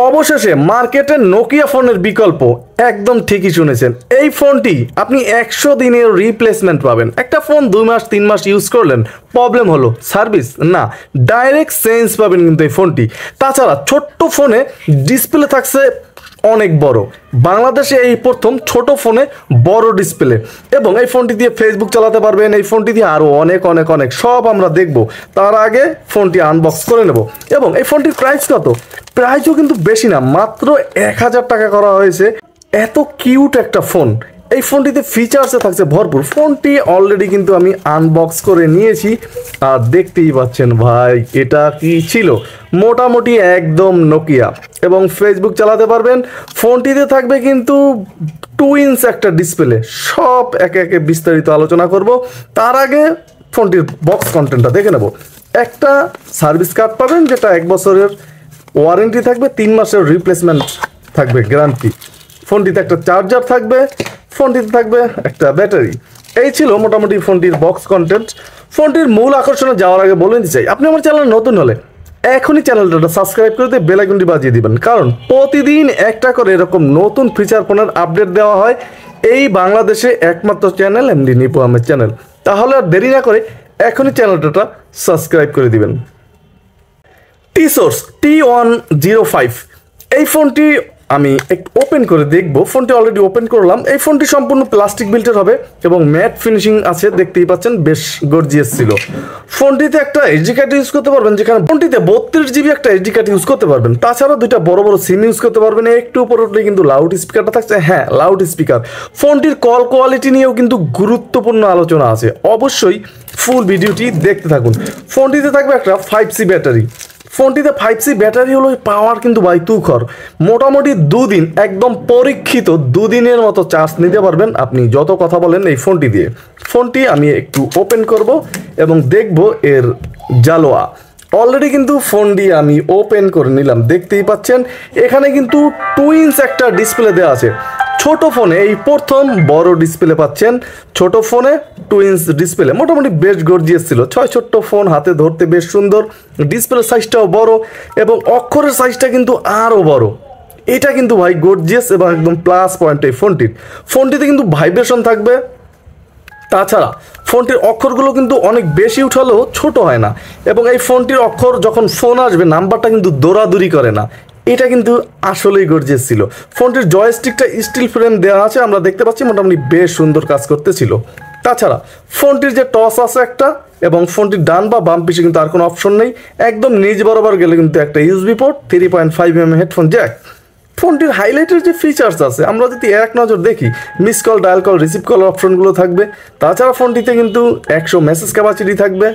অবশেষে মার্কেটে নোকিয়া ফোনের বিকল্প। একদম ঠিকই শুনেছেন, এই ফোনটি আপনি 100 দিনের রিপ্লেসমেন্ট পাবেন। একটা ফোন 2 মাস 3 মাস ইউজ করলেন, প্রবলেম হলো, সার্ভিস না, ডাইরেক্ট চেঞ্জ পাবেন কিন্তু এই ফোনটি। তাছাড়া ছোট্ট ফোনে ডিসপ্লে থাকছে অনেক বড়, বাংলাদেশে এই প্রথম ছোট ফোনে বড় ডিসপ্লে, এবং এই ফোনটি দিয়ে ফেসবুক চালাতে পারবেন। এই ফোনটি দিয়ে আরও অনেক অনেক অনেক সব আমরা দেখব। তার আগে ফোনটি আনবক্স করে নেব। এবং এই ফোনটির প্রাইস কত? প্রাইসও কিন্তু বেশি না, মাত্র 1000 টাকা করা হয়েছে। এত কিউট একটা ফোন, এই ফোনটিতে ফিচার্সে থাকছে ভরপুর। ফোনটি অলরেডি কিন্তু আমি আনবক্স করে নিয়েছি, আর দেখতেই পাচ্ছেন ভাই এটা কি ছিল, মোটামুটি একদম নোকিয়া, এবং ফেসবুক চালাতে পারবেন। ফোনটিতে থাকবে কিন্তু 2 ইঞ্চ একটা ডিসপ্লে। সব একে একে বিস্তারিত আলোচনা করব। তার আগে ফোনটির বক্স কন্টেন্টটা দেখে নেব। একটা সার্ভিস কার্ড পাবেন, যেটা 1 বছরের ওয়ারেন্টি থাকবে, 3 মাসের রিপ্লেসমেন্ট থাকবে গ্যারান্টি। ফোনটিতে একটা চার্জার থাকবে, ফোনটিতে থাকবে একটা ব্যাটারি। এই ছিল মোটামুটি ফোনটির বক্স কন্টেন্ট। ফোনটির মূল আকর্ষণে যাওয়ার আগে বলে দিতে চাই, আপনি আমার চ্যানেল নতুন হলে এখনই চ্যানেলটা সাবস্ক্রাইব করে দিয়ে বেল আইকনটি বাজিয়ে দিবেন, কারণ প্রতিদিন একটা করে এরকম নতুন ফিচার ফোনের আপডেট দেওয়া হয়। এই বাংলাদেশে একমাত্র channel MD Nipu Ahmed channel. তাহলে আর দেরি না করে এখনই চ্যানেলটা সাবস্ক্রাইব করে দিবেন। টিসোর্স T105, এই ফোনটি আমি একটু ওপেন করে দেখব। ফোনটি অলরেডি ওপেন করলাম। এই ফোনটি সম্পূর্ণ প্লাস্টিক বিল্টের হবে এবং ম্যাট ফিনিশিং আছে, দেখতেই পাচ্ছেন, বেশ গর্জিয়াস ছিল। ফোনটিতে একটা এইচডি কার্ড ইউজ করতে পারবেন, যেখানে ফোনটিতে 32 জিবি একটা এইচডি কার্ড ইউজ করতে পারবেন। তাছাড়াও 2টা বড় বড় সিম ইউজ করতে পারবেন। একটু উপরে উঠলে কিন্তু লাউড স্পিকারটা থাকছে, হ্যাঁ লাউড স্পিকার। ফোনটির কল কোয়ালিটি নিয়েও কিন্তু গুরুত্বপূর্ণ আলোচনা আছে, অবশ্যই ফুল ভিডিওটি দেখতে থাকুন। ফোনটিতে থাকবে একটা 5C ব্যাটারি। ফোনটিতে 5C ব্যাটারি হলো, পাওয়ার কিন্তু ভাই তুখর। মোটামুটি 2 দিন, একদম পরীক্ষিত 2 দিনের মতো চার্জ নিতে পারবেন আপনি যত কথা বলেন এই ফোনটি দিয়ে। ফোনটি আমি একটু ওপেন করব এবং দেখব এর জালোয়া। অলরেডি কিন্তু ফোনটি আমি ওপেন করে নিলাম, দেখতেই পাচ্ছেন এখানে কিন্তু 2 ইঞ্চ একটা ডিসপ্লে দেওয়া আছে। ছোট ফোনে এই প্রথম বড় ডিসপ্লে পাচ্ছেন। ছোট ফোনে 2 ইঞ্চ ডিসপ্লে, মোটামুটি বেশ গর্জিয়াস ছিল। ছোট্ট ফোন, হাতে ধরতে বেশ সুন্দর। ডিসপ্লে সাইজটাও বড় এবং অক্ষরের সাইজটা কিন্তু আরও বড়। এটা কিন্তু ভাই গর্জিয়াস এবং একদম প্লাস পয়েন্ট এই ফোনটিতে কিন্তু ভাইব্রেশন থাকবে। তাছাড়া ফোনটির অক্ষরগুলো কিন্তু অনেক বেশি উঠালেও ছোট হয় না, এবং এই ফোনটির অক্ষর যখন ফোন আসবে নাম্বারটা কিন্তু দৌড়াদৌড়ি করে না। এটা কিন্তু আসলেই গর্জিয়াস ছিল। ফোনটির জয়স্টিকটা স্টিল ফ্রেম দেওয়া আছে, আমরা দেখতে পাচ্ছি, মোটামুটি বেশ সুন্দর কাজ করতেছিল। তাছাড়া ফোনটির যে টস আছে একটা, এবং ফোনটির ডান বা বাম পিছে কিন্তু আর কোনো অপশন নেই। একদম নিচ বরাবর গেলে কিন্তু একটা USB port, 3.5mm headphone Jack. ফোনটির হাইলাইটের যে ফিচার্স আছে আমরা যদি এক নজর দেখি, miss call, dial call, receive call অপশনগুলো থাকবে। তাছাড়া ফোনটিতে কিন্তু 100 মেসেজ ক্যাপাসিটি থাকবে,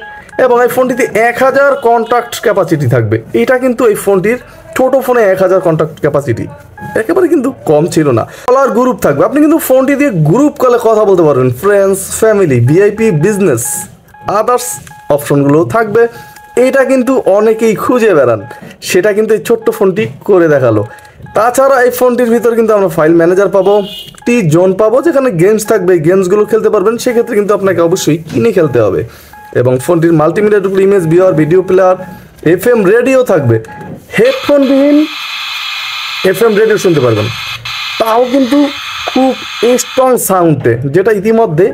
এবং এই ফোনটিতে 1000 কন্ট্যাক্ট ক্যাপাসিটি থাকবে। এটা কিন্তু এই ফোনটির ছোট ফোনে 1000 কন্ট্যাক্ট ক্যাপাসিটি একেবারে কিন্তু কম ছিল না। কলার গ্রুপ থাকবে, আপনি কিন্তু ফোনটি দিয়ে গ্রুপ কলে কথা বলতে পারবেন, friends, family, VIP, business, others অপশনগুলো থাকবে। এটা কিন্তু অনেকেই খুঁজে বেড়ান, সেটা কিন্তু এই ছোট্ট ফোনটি করে দেখালো। তাছাড়া এই ফোনটির ভিতর কিন্তু আমরা ফাইল ম্যানেজার পাবো, টি জোন পাবো, যেখানে গেমস থাকবে, গেমসগুলো খেলতে পারবেন। সেক্ষেত্রে কিন্তু আপনাকে অবশ্যই কিনে খেলতে হবে। এবং ফোনটির multimedia tool, image viewer, video player, FM radio থাকবে। হেডফোনবিহীন FM রেডিও শুনতে পারবেন, তাও কিন্তু খুব স্ট্রং সাউন্ডে, যেটা ইতিমধ্যে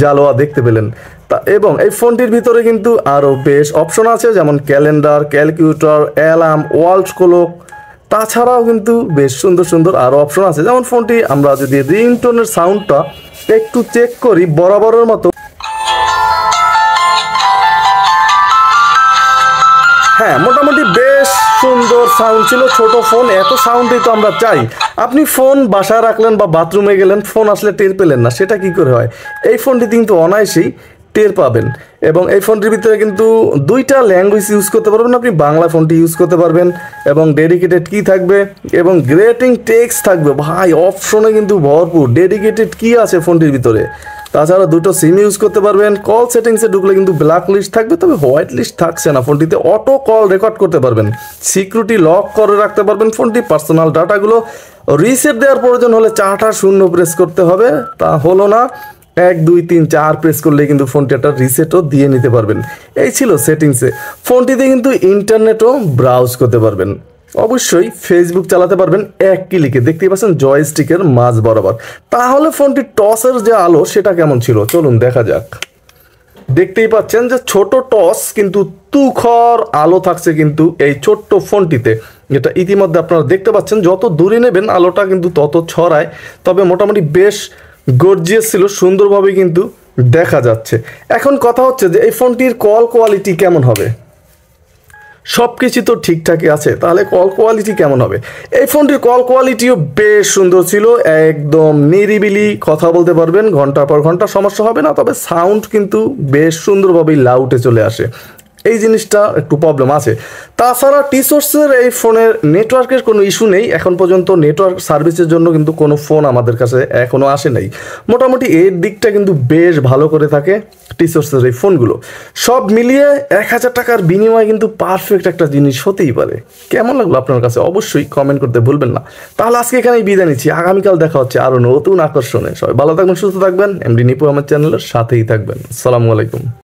জালোয়া দেখতে পেলেন। এবং এই ফোনটির ভিতরে কিন্তু আরও বেশ অপশন আছে, যেমন calendar, calculator, alarm, walls clock. তাছাড়াও কিন্তু বেশ সুন্দর সুন্দর আরও অপশন আছে, যেমন ফোনটি আমরা যদি রিংটোনের সাউন্ডটা একটু চেক করি, বরাবরের মতো, হ্যাঁ মোটামুটি বেশ সুন্দর সাউন্ড ছিল। ছোট ফোন, এত সাউন্ডই তো আমরা চাই। আপনি ফোন বাসায় রাখলেন বা বাথরুমে গেলেন, ফোন আসলে টের পেলেন না, সেটা কি করে হয়? এই ফোনটিতে কিন্তু অনায়াসেই টের পাবেন। এবং এই ফোনটির ভিতরে কিন্তু 2টা ল্যাঙ্গুয়েজ ইউজ করতে পারবেন। আপনি বাংলা ফোনটি ইউজ করতে পারবেন, এবং ডেডিকেটেড কি থাকবে, এবং গ্রেটিং টেক্সট থাকবে। ভাই অপশনে কিন্তু ভরপুর, ডেডিকেটেড কি আছে ফোনটির ভিতরে। তাছাড়া 2টো সিম ইউজ করতে পারবেন। কল সেটিংসে ঢুকলে কিন্তু ব্ল্যাক লিস্ট থাকবে, তবে হোয়াইট লিস্ট থাকছে না। ফোনটিতে অটো কল রেকর্ড করতে পারবেন, সিকিউরিটি লক করে রাখতে পারবেন ফোনটি। পার্সোনাল ডাটাগুলো রিসেট দেওয়ার প্রয়োজন হলে 4টা 0 প্রেস করতে হবে, তা হলো না। 1 2 3 4 প্রেস করলে কিন্তু ফোনটি একটা রিসেটও দিয়ে নিতে পারবেন। এই ছিল সেটিংসে। ফোনটিতে কিন্তু ইন্টারনেটও ব্রাউজ করতে পারবেন। অবশ্যই ফেসবুক চালাতে পারবেন এক ক্লিকে, দেখতেই পাচ্ছেন জয়স্টিকের মাঝ বরাবর। তাহলে ফোনটি টসের যে আলো সেটা কেমন ছিল চলুন দেখা যাক। দেখতেই পাচ্ছেন যে ছোট টস কিন্তু তুখর আলো থাকছে কিন্তু এই ছোট্ট ফোনটিতে, যেটা ইতিমধ্যে আপনারা দেখতে পাচ্ছেন। যত দূরে নেবেন আলোটা কিন্তু তত ছড়ায়, তবে মোটামুটি বেশ গর্জিয়াস ছিল, সুন্দরভাবে কিন্তু দেখা যাচ্ছে। এখন কথা হচ্ছে যে এই ফোনটির কল কোয়ালিটি কেমন হবে। সব কিছু তো ঠিকঠাকই আছে, তাহলে কল কোয়ালিটি কেমন হবে। এই ফোনটির কল কোয়ালিটিও বেশ সুন্দর ছিল, একদম নিরিবিলি কথা বলতে পারবেন, ঘন্টার পর ঘন্টা সমস্যা হবে না। তবে সাউন্ড কিন্তু বেশ সুন্দরভাবেই লাউডে চলে আসে, এই জিনিসটা একটু প্রবলেম আছে। তাছাড়া টিসোর্সের এই ফোনের নেটওয়ার্কের কোনো ইস্যু নেই এখন পর্যন্ত, নেটওয়ার্ক সার্ভিসের জন্য কিন্তু কোনো ফোন আমাদের কাছে এখনও আসে নাই। মোটামুটি এর দিকটা কিন্তু বেশ ভালো করে থাকে টিসোর্সের এই ফোনগুলো। সব মিলিয়ে 1000 টাকার বিনিময়ে কিন্তু পারফেক্ট একটা জিনিস হতেই পারে। কেমন লাগলো আপনার কাছে অবশ্যই কমেন্ট করতে ভুলবেন না। তাহলে আজকে এখানেই বিদায় নিচ্ছি, আগামীকাল দেখা হচ্ছে আরও নতুন আকর্ষণে। সবাই ভালো থাকবেন, সুস্থ থাকবেন, এমডি নিপু আমার চ্যানেলের সাথেই থাকবেন। আসসালামু আলাইকুম।